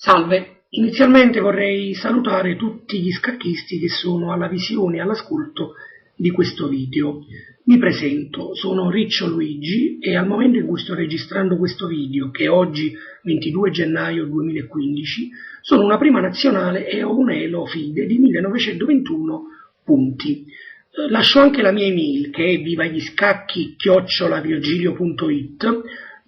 Salve, inizialmente vorrei salutare tutti gli scacchisti che sono alla visione e all'ascolto di questo video. Mi presento, sono Riccio Luigi e al momento in cui sto registrando questo video, che è oggi 22 gennaio 2015, sono una prima nazionale e ho un Elo FIDE di 1921 punti. Lascio anche la mia email che è vivagliescacchi@virgilio.it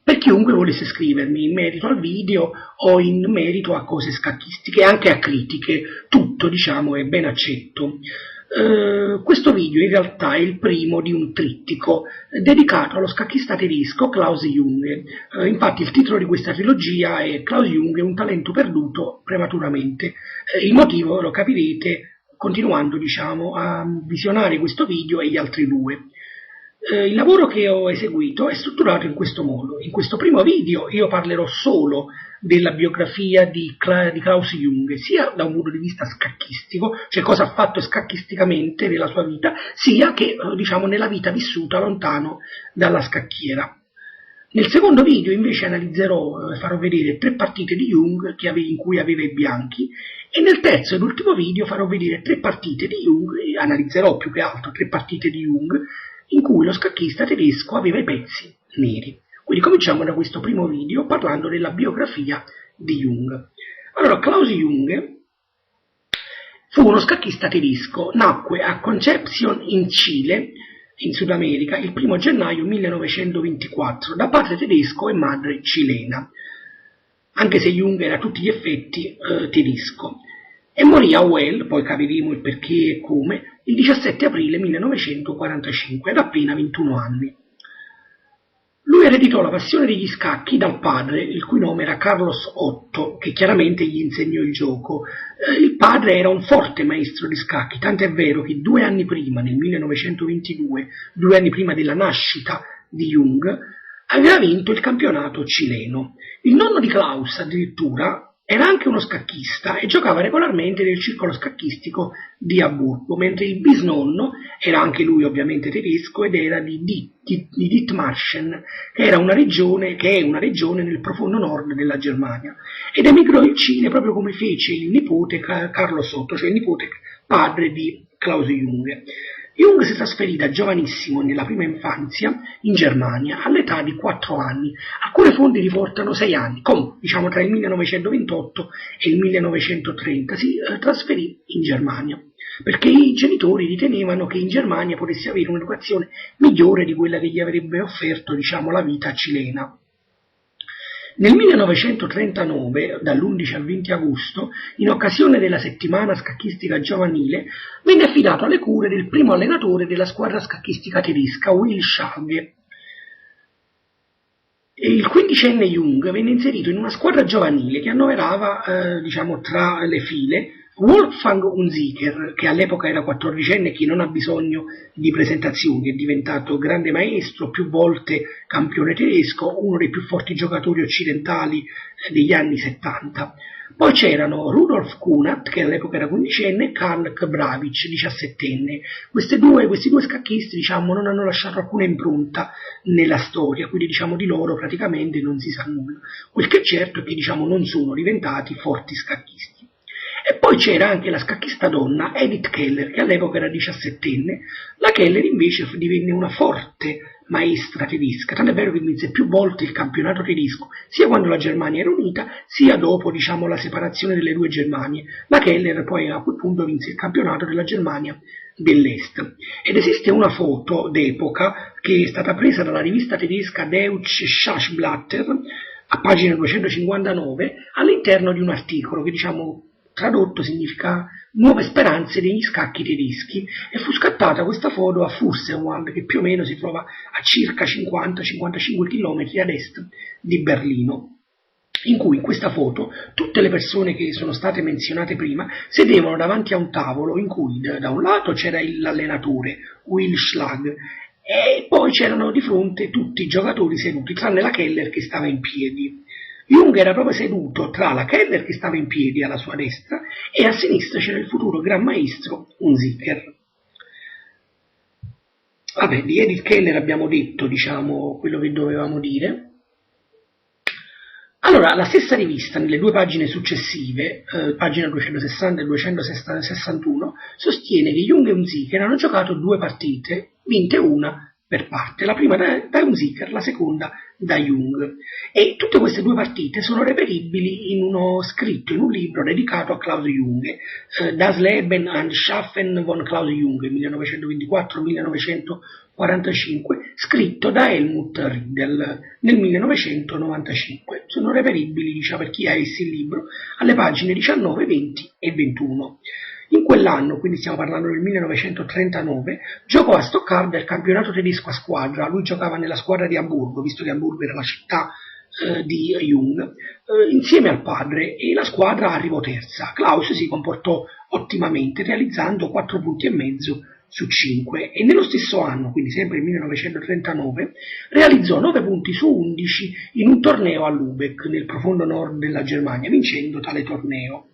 per chiunque volesse scrivermi in merito al video o in merito a cose scacchistiche, anche a critiche, tutto diciamo è ben accetto. Questo video in realtà è il primo di un trittico dedicato allo scacchista tedesco Klaus Junge. Infatti il titolo di questa trilogia è Klaus Junge, un talento perduto prematuramente. Il motivo lo capirete continuando diciamo a visionare questo video e gli altri due. Il lavoro che ho eseguito è strutturato in questo modo. In questo primo video io parlerò solo della biografia di Klaus Junge, sia da un punto di vista scacchistico, cioè cosa ha fatto scacchisticamente nella sua vita, sia che diciamo nella vita vissuta lontano dalla scacchiera. Nel secondo video invece analizzerò, farò vedere 3 partite di Jung in cui aveva i bianchi, e nel terzo ed ultimo video farò vedere 3 partite di Jung, analizzerò più che altro 3 partite di Jung, in cui lo scacchista tedesco aveva i pezzi neri. Quindi cominciamo da questo primo video parlando della biografia di Jung. Allora, Klaus Junge fu uno scacchista tedesco, nacque a Concepción in Cile, in Sud America, il 1 gennaio 1924, da padre tedesco e madre cilena, anche se Jung era a tutti gli effetti tedesco. E morì a Well, poi capiremo il perché e come, il 17 aprile 1945, ad appena 21 anni. Lui ereditò la passione degli scacchi dal padre, il cui nome era Carlos Otto, che chiaramente gli insegnò il gioco. Il padre era un forte maestro di scacchi, tant'è vero che 2 anni prima, nel 1922, 2 anni prima della nascita di Jung, aveva vinto il campionato cileno. Il nonno di Klaus, addirittura, era anche uno scacchista e giocava regolarmente nel circolo scacchistico di Amburgo, mentre il bisnonno era anche lui ovviamente tedesco ed era di Dithmarschen, che è una regione nel profondo nord della Germania, ed emigrò in Cile proprio come fece il nipote Carlo Sotto, cioè il nipote padre di Klaus Junge. Jung si trasferì da giovanissimo nella prima infanzia in Germania all'età di 4 anni. Alcune fonti riportano 6 anni, diciamo tra il 1928 e il 1930 si trasferì in Germania, perché i genitori ritenevano che in Germania potesse avere un'educazione migliore di quella che gli avrebbe offerto, diciamo, la vita cilena. Nel 1939, dall'11 al 20 agosto, in occasione della settimana scacchistica giovanile, venne affidato alle cure del primo allenatore della squadra scacchistica tedesca, Will Schalge. Il quindicenne Jung venne inserito in una squadra giovanile che annoverava, diciamo, tra le file Wolfgang Unziker, che all'epoca era 14enne e che non ha bisogno di presentazioni, è diventato grande maestro, più volte campione tedesco, uno dei più forti giocatori occidentali degli anni 70. Poi c'erano Rudolf Kunert, che all'epoca era 15enne, e Karl Kbravic, 17enne. Questi due scacchisti, diciamo, non hanno lasciato alcuna impronta nella storia, quindi diciamo di loro praticamente non si sa nulla. Quel che è certo è che diciamo non sono diventati forti scacchisti. E poi c'era anche la scacchista donna Edith Keller, che all'epoca era 17enne. La Keller invece divenne una forte maestra tedesca, tant'è vero che vinse più volte il campionato tedesco, sia quando la Germania era unita, sia dopo, diciamo, la separazione delle due Germanie. La Keller poi a quel punto vinse il campionato della Germania dell'Est. Ed esiste una foto d'epoca che è stata presa dalla rivista tedesca Deutsche Schachblätter, a pagina 259, all'interno di un articolo che, diciamo, tradotto significa nuove speranze degli scacchi tedeschi, e fu scattata questa foto a Fürstenwald, che più o meno si trova a circa 50-55 km ad est di Berlino, in cui in questa foto tutte le persone che sono state menzionate prima sedevano davanti a un tavolo in cui da un lato c'era l'allenatore Will Schlag e poi c'erano di fronte tutti i giocatori seduti, tranne la Keller che stava in piedi. Jung era proprio seduto tra la Keller che stava in piedi alla sua destra e a sinistra c'era il futuro gran maestro Unziker. Vabbè, di Edith Keller abbiamo detto, diciamo, quello che dovevamo dire. Allora, la stessa rivista, nelle due pagine successive, pagina 260 e 261, sostiene che Jung e Hunziker hanno giocato 2 partite, vinte una per parte, la prima da Hunziker, la seconda da Jung. E tutte queste 2 partite sono reperibili in uno scritto, in un libro dedicato a Klaus Jung, Das Leben und Schaffen von Klaus Jung, 1924-1945, scritto da Helmut Riedel nel 1995. Sono reperibili, per chi ha essi il libro, alle pagine 19, 20 e 21. In quell'anno, quindi stiamo parlando del 1939, giocò a Stoccarda il campionato tedesco a squadra. Lui giocava nella squadra di Amburgo, visto che Amburgo era la città di Jung, insieme al padre, e la squadra arrivò terza. Klaus si comportò ottimamente, realizzando 4 punti e mezzo su 5, e nello stesso anno, quindi sempre nel 1939, realizzò 9 punti su 11 in un torneo a Lübeck, nel profondo nord della Germania, vincendo tale torneo.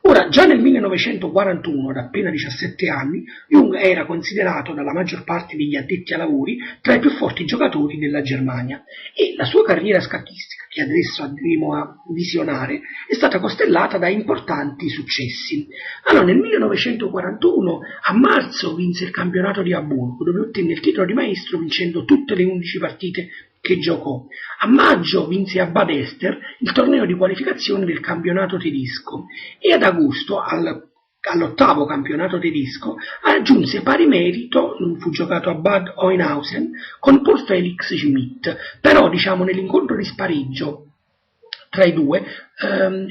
Ora, già nel 1941, da appena 17 anni, Jung era considerato dalla maggior parte degli addetti ai lavori tra i più forti giocatori della Germania, e la sua carriera scacchistica, che adesso andremo a visionare, è stata costellata da importanti successi. Allora, nel 1941, a marzo, vinse il campionato di Amburgo, dove ottenne il titolo di maestro vincendo tutte le 11 partite che giocò. A maggio vinse a Bad Ester il torneo di qualificazione del campionato tedesco, e ad agosto, all'ottavo campionato tedesco, aggiunse pari merito, fu giocato a Bad Oeynhausen, con Paul Felix Schmidt. Però, nell'incontro di spareggio tra i due,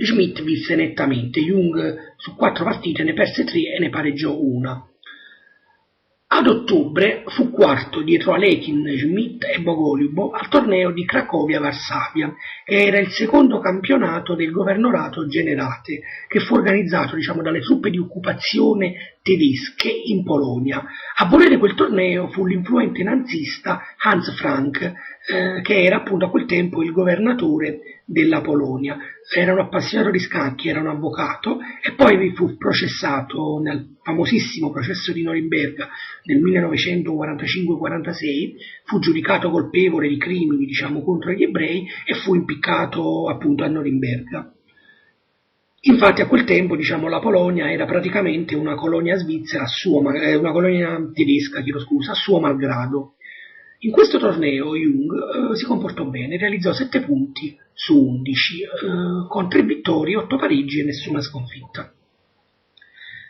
Schmidt vinse nettamente. Jung su 4 partite ne perse 3 e ne pareggiò una. Ad ottobre fu quarto dietro Alekhine, Schmidt e Bogoljubov al torneo di Cracovia-Varsavia, che era il secondo campionato del Governorato Generate, che fu organizzato dalle truppe di occupazione tedesche in Polonia. A volere quel torneo fu l'influente nazista Hans Frank, che era appunto a quel tempo il governatore della Polonia. Era un appassionato di scacchi, era un avvocato, e poi fu processato nel famosissimo processo di Norimberga nel 1945-46, fu giudicato colpevole di crimini contro gli ebrei e fu impiccato appunto a Norimberga. Infatti a quel tempo la Polonia era praticamente una colonia svizzera, una colonia tedesca, a suo malgrado. In questo torneo Jung si comportò bene, realizzò 7 punti su 11, con 3 vittorie, 8 pareggi e nessuna sconfitta.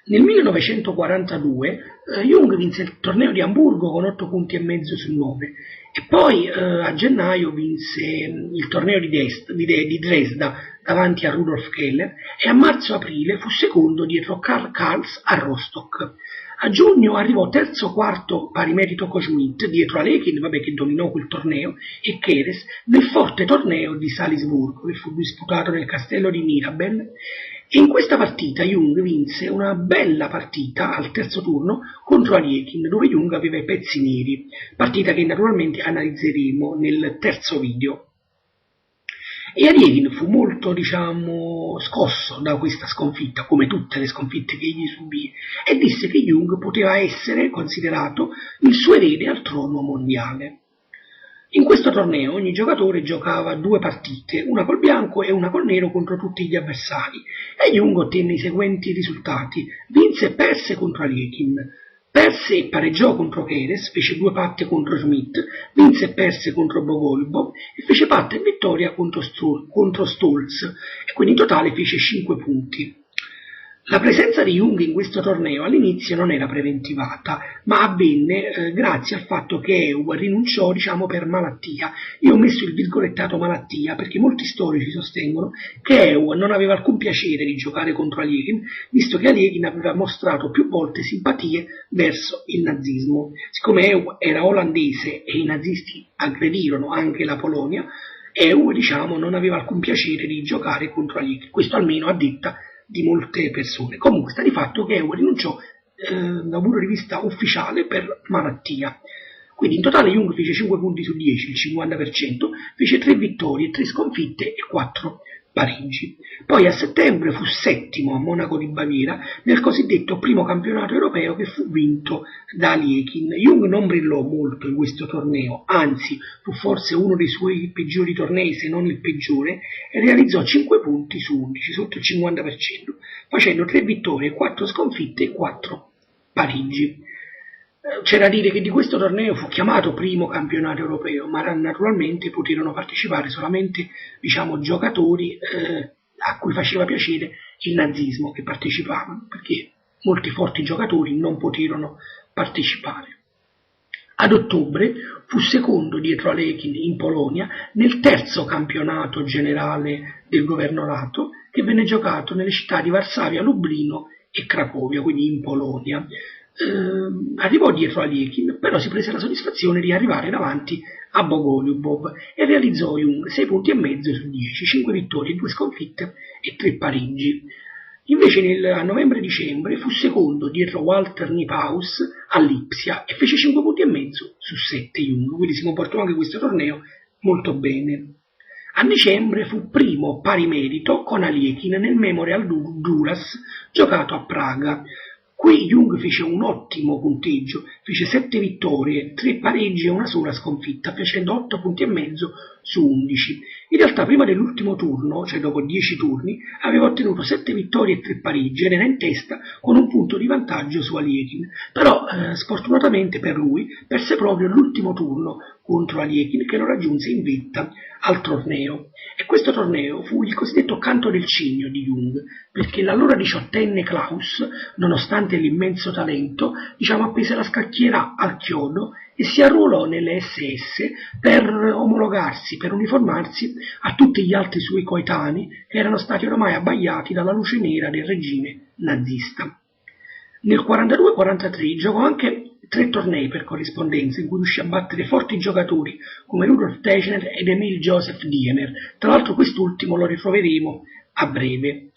Nel 1942 Jung vinse il torneo di Amburgo con 8 punti e mezzo su 9, e poi a gennaio vinse il torneo di Dresda davanti a Rudolf Keller, e a marzo-aprile fu secondo dietro Karl Karls a Rostock. A giugno arrivò terzo o quarto pari merito con Schmidt dietro Alekhine, che dominò quel torneo, e Keres nel forte torneo di Salisburgo, che fu disputato nel castello di Mirabel. E in questa partita Jung vinse una bella partita al terzo turno contro Alekhine, dove Jung aveva i pezzi neri, partita che naturalmente analizzeremo nel terzo video. E Alekhine fu molto, scosso da questa sconfitta, come tutte le sconfitte che egli subì, e disse che Jung poteva essere considerato il suo erede al trono mondiale. In questo torneo ogni giocatore giocava 2 partite, una col bianco e una col nero contro tutti gli avversari, e Jung ottenne i seguenti risultati: vinse e perse contro Alekhine, perse e pareggiò contro Keres, fece 2 patte contro Schmidt, vinse e perse contro Bogoljubov e fece patte e vittoria contro Stolz, e quindi in totale fece 5 punti. La presenza di Jung in questo torneo all'inizio non era preventivata, ma avvenne grazie al fatto che EU rinunciò, per malattia. Io ho messo il virgolettato malattia perché molti storici sostengono che EU non aveva alcun piacere di giocare contro Alekhine, visto che Alekhine aveva mostrato più volte simpatie verso il nazismo. Siccome EU era olandese e i nazisti aggredirono anche la Polonia, EU non aveva alcun piacere di giocare contro Alekhine, questo almeno a detta di molte persone. Comunque sta di fatto che EU rinunciò da un punto di vista ufficiale per malattia. Quindi in totale Jung fece 5 punti su 10, il 50%, fece 3 vittorie, 3 sconfitte e 4 Parigi. Poi a settembre fu settimo a Monaco di Baviera nel cosiddetto primo campionato europeo che fu vinto da Aliekin. Jung non brillò molto in questo torneo, anzi fu forse uno dei suoi peggiori tornei, se non il peggiore, e realizzò 5 punti su 11, sotto il 50%, facendo 3 vittorie, 4 sconfitte e 4 pareggi. C'è da dire che di questo torneo fu chiamato primo campionato europeo, ma naturalmente poterono partecipare solamente, giocatori a cui faceva piacere il nazismo che partecipavano, perché molti forti giocatori non poterono partecipare. Ad ottobre fu secondo dietro Alekin in Polonia nel terzo campionato generale del governorato, che venne giocato nelle città di Varsavia, Lublino e Cracovia, quindi in Polonia. Arrivò dietro Aliekin, però si prese la soddisfazione di arrivare davanti a Bogoljubov e realizzò Jung 6 punti e mezzo su 10, 5 vittorie, 2 sconfitte e 3 pareggi. Invece a novembre-dicembre fu secondo dietro Walter Nipaus a Lipsia e fece 5 punti e mezzo su 7 Jung, quindi si comportò anche questo torneo molto bene. A dicembre fu primo pari merito con Aliekin nel Memorial Duras giocato a Praga. Qui Jung fece un ottimo punteggio, fece 7 vittorie, 3 pareggi e una sola sconfitta, facendo 8 punti e mezzo su 11. In realtà prima dell'ultimo turno, cioè dopo 10 turni, aveva ottenuto 7 vittorie e 3 pareggi ed era in testa con un punto di vantaggio su Aliekin. Però, sfortunatamente per lui, perse proprio l'ultimo turno contro Aliekin, che lo raggiunse in vetta al torneo. E questo torneo fu il cosiddetto canto del cigno di Jung, perché l'allora 18enne Klaus, nonostante l'immenso talento, appese la scacchiera al chiodo e si arruolò nelle SS per omologarsi, per uniformarsi a tutti gli altri suoi coetanei che erano stati ormai abbagliati dalla luce nera del regime nazista. Nel 42-43 giocò anche 3 tornei per corrispondenza in cui riuscì a battere forti giocatori come Rudolf Techner ed Emil Joseph Diemer. Tra l'altro quest'ultimo lo ritroveremo a breve.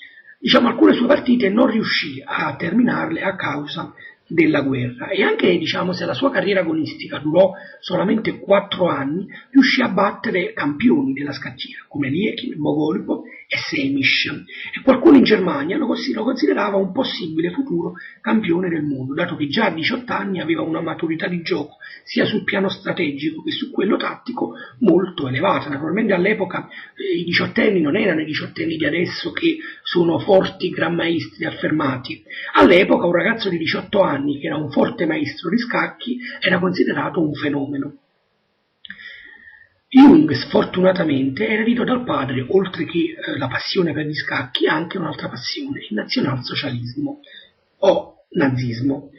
Alcune sue partite non riuscì a terminarle a causa della guerra e anche se la sua carriera agonistica durò solamente 4 anni, riuscì a battere campioni della scacchiera come Aliekin, Bogoljubov e Semisch, e qualcuno in Germania lo considerava un possibile futuro campione del mondo, dato che già a 18 anni aveva una maturità di gioco sia sul piano strategico che su quello tattico molto elevata. Naturalmente all'epoca i diciottenni non erano i diciottenni di adesso che sono forti gran maestri affermati. All'epoca un ragazzo di 18 anni che era un forte maestro di scacchi era considerato un fenomeno. Jung sfortunatamente era eredito dal padre, oltre che la passione per gli scacchi, anche un'altra passione, il nazionalsocialismo o nazismo.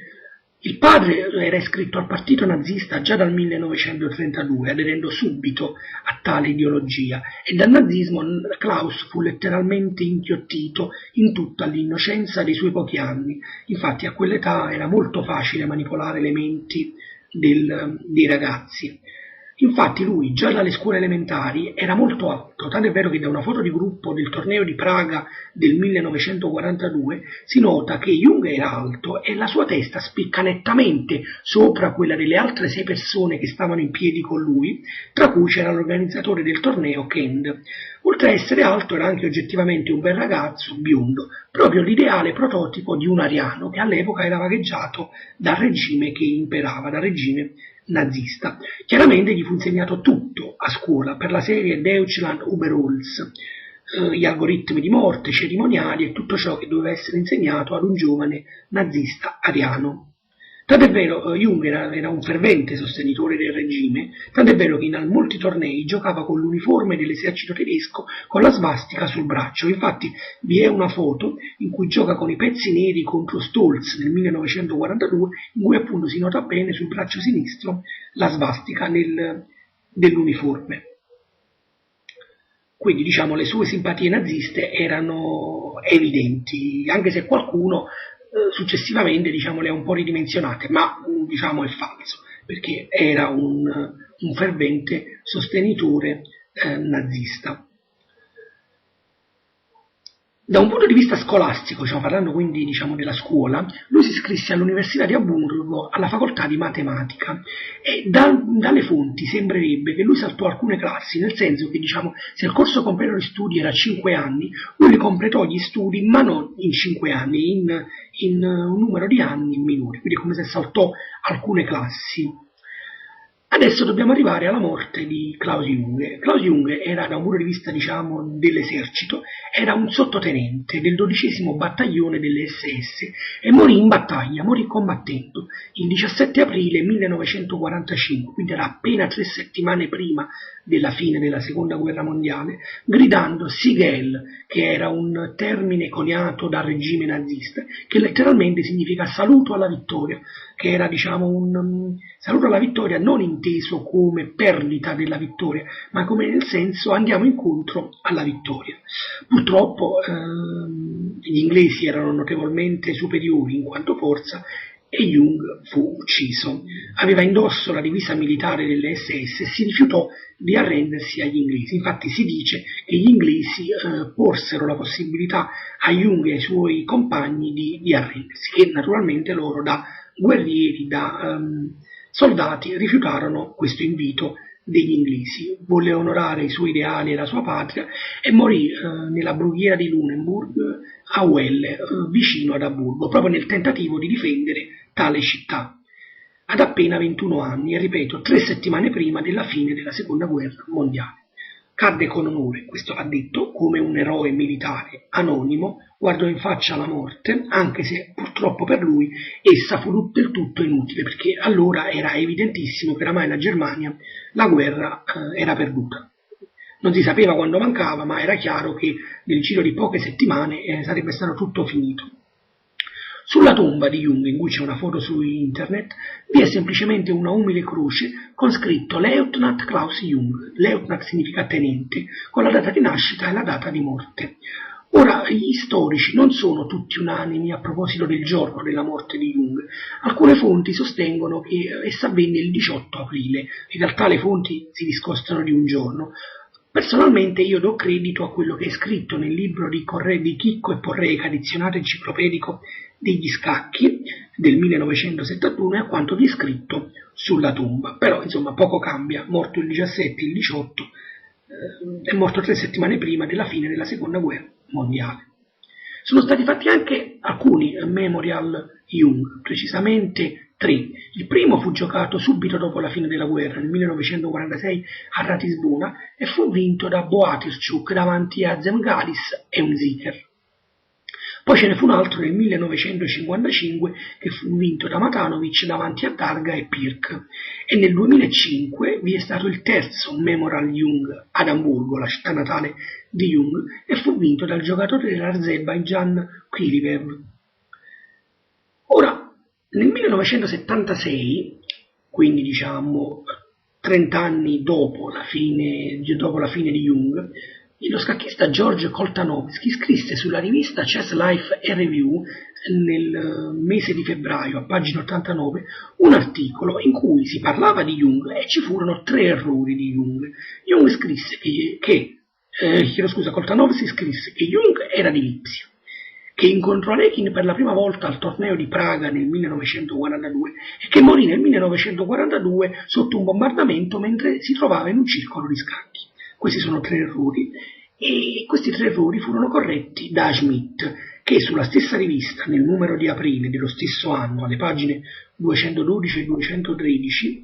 Il padre era iscritto al partito nazista già dal 1932, aderendo subito a tale ideologia, e dal nazismo Klaus fu letteralmente inghiottito in tutta l'innocenza dei suoi pochi anni. Infatti a quell'età era molto facile manipolare le menti dei ragazzi. Infatti lui, già dalle scuole elementari, era molto alto, tant'è vero che da una foto di gruppo del torneo di Praga del 1942 si nota che Jung era alto e la sua testa spicca nettamente sopra quella delle altre 6 persone che stavano in piedi con lui, tra cui c'era l'organizzatore del torneo, Kend. Oltre a essere alto era anche oggettivamente un bel ragazzo, biondo, proprio l'ideale prototipo di un ariano che all'epoca era vagheggiato dal regime che imperava, dal regime nazista. Chiaramente gli fu insegnato tutto a scuola per la serie Deutschland über uns, gli algoritmi di morte, cerimoniali e tutto ciò che doveva essere insegnato ad un giovane nazista ariano. Tant'è vero, Jung era un fervente sostenitore del regime, tant'è vero che in molti tornei giocava con l'uniforme dell'esercito tedesco con la svastica sul braccio. Infatti vi è una foto in cui gioca con i pezzi neri contro Stolz nel 1942, in cui appunto si nota bene sul braccio sinistro la svastica dell'uniforme. Quindi le sue simpatie naziste erano evidenti, anche se qualcuno successivamente le ha un po' ridimensionate, ma è falso, perché era un fervente sostenitore nazista. Da un punto di vista scolastico, stiamo parlando quindi della scuola, lui si iscrisse all'Università di Amburgo alla facoltà di matematica e dalle fonti sembrerebbe che lui saltò alcune classi, nel senso che se il corso completo di studi era 5 anni, lui li completò gli studi ma non in 5 anni, in un numero di anni minore, quindi è come se saltò alcune classi. Adesso dobbiamo arrivare alla morte di Klaus Junge. Klaus Junge era, da un punto di vista dell'esercito, era un sottotenente del 12° battaglione delle SS e morì in battaglia, morì combattendo il 17 aprile 1945, quindi era appena 3 settimane prima della fine della Seconda Guerra Mondiale, gridando Sieg Heil, che era un termine coniato dal regime nazista, che letteralmente significa saluto alla vittoria, che era un saluto alla vittoria non inteso come perdita della vittoria, ma come nel senso andiamo incontro alla vittoria. Purtroppo gli inglesi erano notevolmente superiori in quanto forza e Jung fu ucciso. Aveva indosso la divisa militare delle SS e si rifiutò di arrendersi agli inglesi. Infatti si dice che gli inglesi porsero la possibilità a Jung e ai suoi compagni di arrendersi, che naturalmente loro da guerrieri, da soldati rifiutarono questo invito degli inglesi. Volle onorare i suoi ideali e la sua patria e morì nella brughiera di Lunenburg a Welle, vicino ad Amburgo, proprio nel tentativo di difendere tale città, ad appena 21 anni e, ripeto, 3 settimane prima della fine della Seconda Guerra Mondiale. Cadde con onore, questo va detto, come un eroe militare anonimo, guardò in faccia la morte, anche se purtroppo per lui essa fu del tutto inutile, perché allora era evidentissimo che oramai la Germania la guerra era perduta. Non si sapeva quando mancava, ma era chiaro che nel giro di poche settimane sarebbe stato tutto finito. Sulla tomba di Jung, in cui c'è una foto su internet, vi è semplicemente una umile croce con scritto Leutnant Klaus Jung. Leutnant significa tenente, con la data di nascita e la data di morte. Ora, gli storici non sono tutti unanimi a proposito del giorno della morte di Jung. Alcune fonti sostengono che essa avvenne il 18 aprile, in realtà le fonti si discostano di un giorno. Personalmente io do credito a quello che è scritto nel libro di Chicco e Porreca, dizionario enciclopedico degli scacchi del 1971, e a quanto vi è scritto sulla tomba. Però insomma poco cambia, morto il 17, il 18, è morto 3 settimane prima della fine della Seconda Guerra Mondiale. Sono stati fatti anche alcuni memorial Jung, precisamente 3. Il primo fu giocato subito dopo la fine della guerra, nel 1946 a Ratisbona, e fu vinto da Boatirchuk davanti a Zemgalis e Unziker. Poi ce ne fu un altro nel 1955 che fu vinto da Matanovic davanti a Darga e Pirk. E nel 2005 vi è stato il terzo Memorial Jung ad Amburgo, la città natale di Jung, e fu vinto dal giocatore dell'Azerbaijan Krylev. Ora, nel 1976, quindi 30 anni dopo la fine di Jung, lo scacchista George Koltanovsky scrisse sulla rivista Chess Life and Review nel mese di febbraio, a pagina 89, un articolo in cui si parlava di Jung e ci furono 3 errori di Jung. Koltanovsky scrisse che Jung era di Lipsia, che incontrò Lekin per la prima volta al torneo di Praga nel 1942 e che morì nel 1942 sotto un bombardamento mentre si trovava in un circolo di scacchi. Questi sono 3 errori e questi 3 errori furono corretti da Schmidt, che sulla stessa rivista, nel numero di aprile dello stesso anno, alle pagine 212 e 213,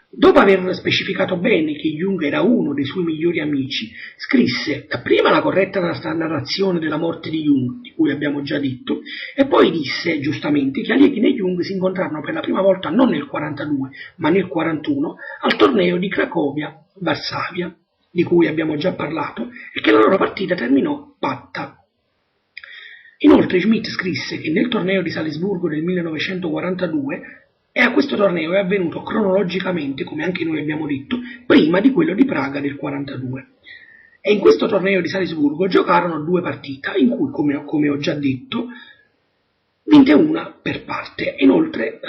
dopo aver specificato bene che Jung era uno dei suoi migliori amici, scrisse dapprima la corretta narrazione della morte di Jung, di cui abbiamo già detto, e poi disse giustamente che Alekhine e Jung si incontrarono per la prima volta non nel 42, ma nel 41, al torneo di Cracovia-Varsavia, di cui abbiamo già parlato, e che la loro partita terminò patta. Inoltre Schmidt scrisse che nel torneo di Salisburgo del 1942 e a questo torneo è avvenuto cronologicamente, come anche noi abbiamo detto, prima di quello di Praga del 42. E in questo torneo di Salisburgo giocarono 2 partite, in cui, come ho già detto, vinte una per parte. Inoltre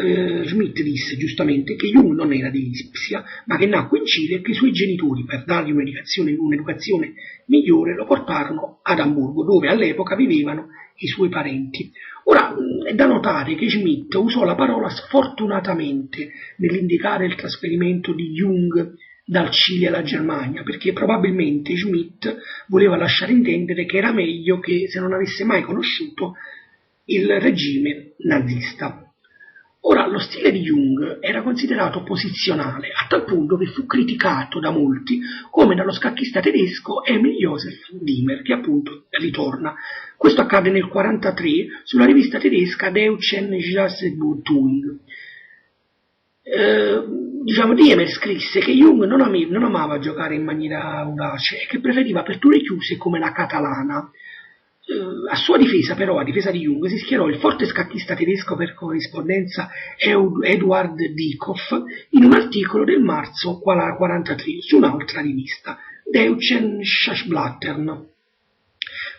Schmidt disse giustamente che Jung non era di Lipsia, ma che nacque in Cile e che i suoi genitori, per dargli un'educazione migliore, lo portarono ad Amburgo, dove all'epoca vivevano i suoi parenti. Ora, è da notare che Schmidt usò la parola sfortunatamente nell'indicare il trasferimento di Jung dal Cile alla Germania, perché probabilmente Schmidt voleva lasciare intendere che era meglio che se non avesse mai conosciuto il regime nazista. Ora, lo stile di Jung era considerato posizionale, a tal punto che fu criticato da molti, come dallo scacchista tedesco Emil Joseph Wimmer, che appunto ritorna. Questo accade nel 1943 sulla rivista tedesca Deutschen Jazzbezeitung. Wimmer scrisse che Jung non amava giocare in maniera audace e che preferiva aperture chiuse come la catalana. A sua difesa, però, a difesa di Jung, si schierò il forte scacchista tedesco per corrispondenza Eduard Dieckhoff in un articolo del marzo 1943 su un'altra rivista, Deutschen Schachblättern.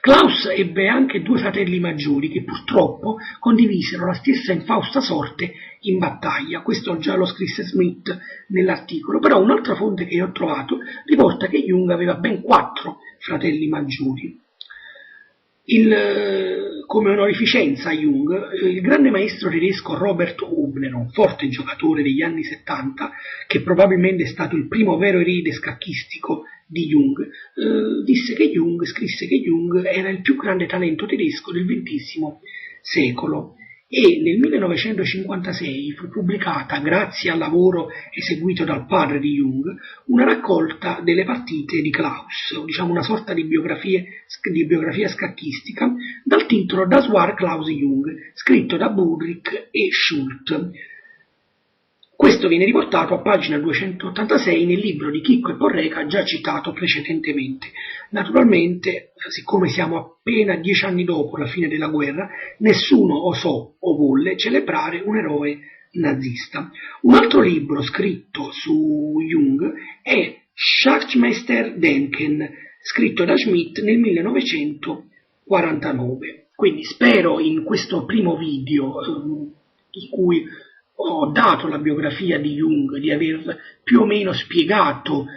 Klaus ebbe anche due fratelli maggiori che purtroppo condivisero la stessa infausta sorte in battaglia. Questo già lo scrisse Schmidt nell'articolo, però un'altra fonte che ho trovato riporta che Jung aveva ben 4 fratelli maggiori. Come onorificenza a Jung, il grande maestro tedesco Robert Hubner, un forte giocatore degli anni 70, che probabilmente è stato il primo vero erede scacchistico di Jung, scrisse che Jung era il più grande talento tedesco del XX secolo. E nel 1956 fu pubblicata, grazie al lavoro eseguito dal padre di Jung, una raccolta delle partite di Klaus, diciamo una sorta di biografia scacchistica, dal titolo Das war Klaus Jung, scritto da Budrich e Schult. Questo viene riportato a pagina 286 nel libro di Chicco e Porreca già citato precedentemente. Naturalmente, siccome siamo appena 10 anni dopo la fine della guerra, nessuno osò o volle celebrare un eroe nazista. Un altro libro scritto su Jung è Schatzmeister Denken, scritto da Schmidt nel 1949. Quindi spero in questo primo video in cui ho dato la biografia di Jung, di aver più o meno spiegato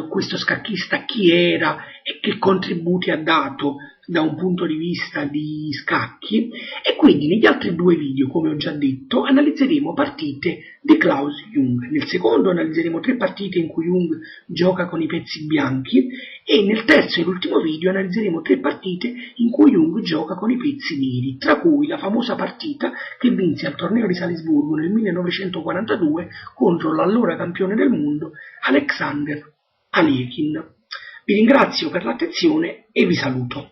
questo scacchista chi era e che contributi ha dato da un punto di vista di scacchi, e quindi negli altri 2 video, come ho già detto, analizzeremo partite di Klaus Jung. Nel secondo analizzeremo 3 partite in cui Jung gioca con i pezzi bianchi e nel terzo e l'ultimo video analizzeremo 3 partite in cui Jung gioca con i pezzi neri, tra cui la famosa partita che vinse al torneo di Salisburgo nel 1942 contro l'allora campione del mondo Alexander Alekhine. Vi ringrazio per l'attenzione e vi saluto.